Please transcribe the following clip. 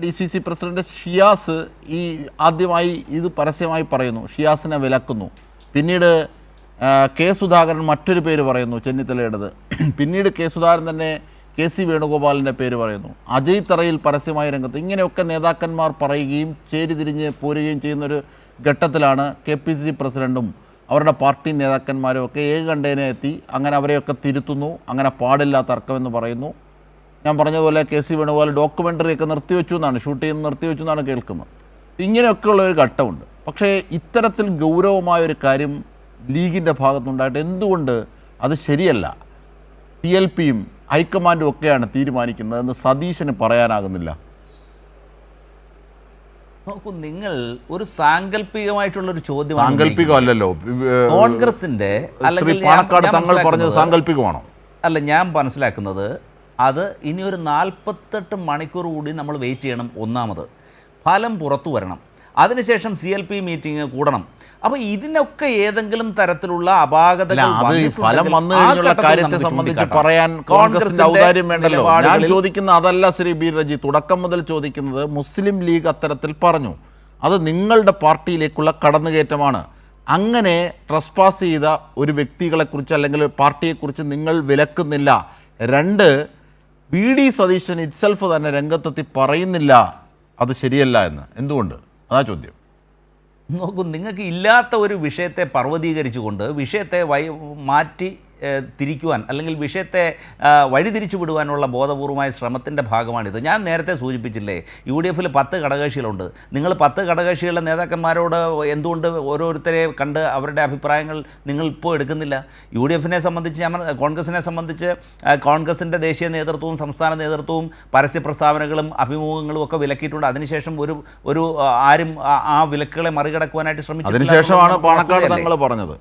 DCC president Shiyas ആദ്യമായി ഇത് പരസ്യമായി പറയുന്നു, ഷിയാസിനെ വിലക്കുന്നു. പിന്നീട് കെ സുധാകരൻ മറ്റൊരു പേര് പറയുന്നു, ചെന്നിത്തലയുടേത്. പിന്നീട് കെ സുധാകരൻ തന്നെ KC വേണുഗോപാലിൻ്റെ പേര് പറയുന്നു. അജയ് തറയിൽ പരസ്യമായ രംഗത്ത് ഇങ്ങനെയൊക്കെ നേതാക്കന്മാർ പറയുകയും ചേരിതിരിഞ്ഞ് പോരുകയും ചെയ്യുന്നൊരു ഘട്ടത്തിലാണ് KPCC പ്രസിഡൻറ്റും അവരുടെ പാർട്ടി നേതാക്കന്മാരും ഒക്കെ ഏകകണ്ഠേന എത്തി അങ്ങനെ അവരെയൊക്കെ തിരുത്തുന്നു. അങ്ങനെ പാടില്ല തർക്കമെന്ന് പറയുന്നു. ഞാൻ പറഞ്ഞതുപോലെ KC വേണുഗോപാൽ ഡോക്യുമെൻ്ററിയൊക്കെ നിർത്തിവെച്ചു എന്നാണ്, ഷൂട്ട് ചെയ്യുന്നത് നിർത്തിവെച്ചു എന്നാണ് കേൾക്കുന്നത്. ഇങ്ങനെയൊക്കെയുള്ള ഒരു ഘട്ടമുണ്ട്. പക്ഷേ ഇത്തരത്തിൽ ഗൗരവമായൊരു കാര്യം ലീഗിൻ്റെ ഭാഗത്തുനിന്നുണ്ടായിട്ട് എന്തുകൊണ്ട് അത് ശരിയല്ല, CLPയും ഹൈക്കമാൻഡും ഒക്കെയാണ് തീരുമാനിക്കുന്നതെന്ന് സതീശന് പറയാനാകുന്നില്ല? നോക്കൂ, നിങ്ങൾ ഒരു സാങ്കല്പികമായിട്ടുള്ളൊരു ചോദ്യം, സാങ്കല്പികമല്ലല്ലോ കോൺഗ്രസിൻ്റെ അല്ലെങ്കിൽ പാണക്കാട് തങ്ങൾ പറഞ്ഞത് സാങ്കല്പികമാണോ? അല്ല, ഞാൻ മനസ്സിലാക്കുന്നത് അത് ഇനി ഒരു 48 മണിക്കൂർ കൂടി നമ്മൾ വെയിറ്റ് ചെയ്യണം. ഒന്നാമത് ഫലം പുറത്തു വരണം, അതിനുശേഷം CLP മീറ്റിംഗ് കൂടണം. അപ്പോൾ ഇതിനൊക്കെ ഏതെങ്കിലും തരത്തിലുള്ള അപാകതകൾ ഫലം വന്നു കഴിഞ്ഞുള്ള കാര്യത്തെ സംബന്ധിച്ച് പറയാൻ കോൺഗ്രസിന്റെ ഔദാര്യം വേണ്ടല്ലോ. ഞാൻ ചോദിക്കുന്ന അതല്ല ശ്രീ ബി രജി, തുടക്കം മുതൽ ചോദിക്കുന്നത് മുസ്ലിം ലീഗ് അത്തരത്തിൽ പറഞ്ഞു, അത് നിങ്ങളുടെ പാർട്ടിയിലേക്കുള്ള കടന്നുകയറ്റമാണ്. അങ്ങനെ ട്രസ്പാസ് ചെയ്ത ഒരു വ്യക്തികളെക്കുറിച്ച് അല്ലെങ്കിൽ പാർട്ടിയെക്കുറിച്ച് നിങ്ങൾ വിലക്കുന്നില്ല. രണ്ട്, BD സതീശൻ ഇറ്റ്സെൽഫ് തന്നെ രംഗത്തെത്തി പറയുന്നില്ല അത് ശരിയല്ല എന്ന്. എന്തുകൊണ്ട്? അതാ ചോദ്യം. നോക്കൂ, നിങ്ങൾക്ക് ഇല്ലാത്ത ഒരു വിഷയത്തെ പർവ്വതീകരിച്ചുകൊണ്ട് വിഷയത്തെ മാറ്റി തിരിക്കുവാൻ അല്ലെങ്കിൽ വിഷയത്തെ വഴിതിരിച്ചു വിടുവാനുള്ള ബോധപൂർവമായ ശ്രമത്തിൻ്റെ ഭാഗമാണിത്. ഞാൻ നേരത്തെ സൂചിപ്പിച്ചില്ലേ, UDFൽ 10 ഘടകകക്ഷികളുണ്ട്. നിങ്ങൾ 10 ഘടകകക്ഷികളുടെ നേതാക്കന്മാരോട് എന്തുകൊണ്ട് ഓരോരുത്തരെ കണ്ട് അവരുടെ അഭിപ്രായങ്ങൾ നിങ്ങൾ ഇപ്പോൾ എടുക്കുന്നില്ല? UDFനെ സംബന്ധിച്ച്, ഞാൻ കോൺഗ്രസിനെ സംബന്ധിച്ച് കോൺഗ്രസിൻ്റെ ദേശീയ നേതൃത്വവും സംസ്ഥാന നേതൃത്വവും പരസ്യ പ്രസ്താവനകളും അഭിമുഖങ്ങളും ഒക്കെ വിലക്കിയിട്ടുണ്ട്. അതിനുശേഷം ആരും ആ വിലക്കുകളെ മറികടക്കുവാനായിട്ട് ശ്രമിച്ചു. അതിനുശേഷമാണ് പാണക്കാട് തങ്ങൾ പറഞ്ഞത്.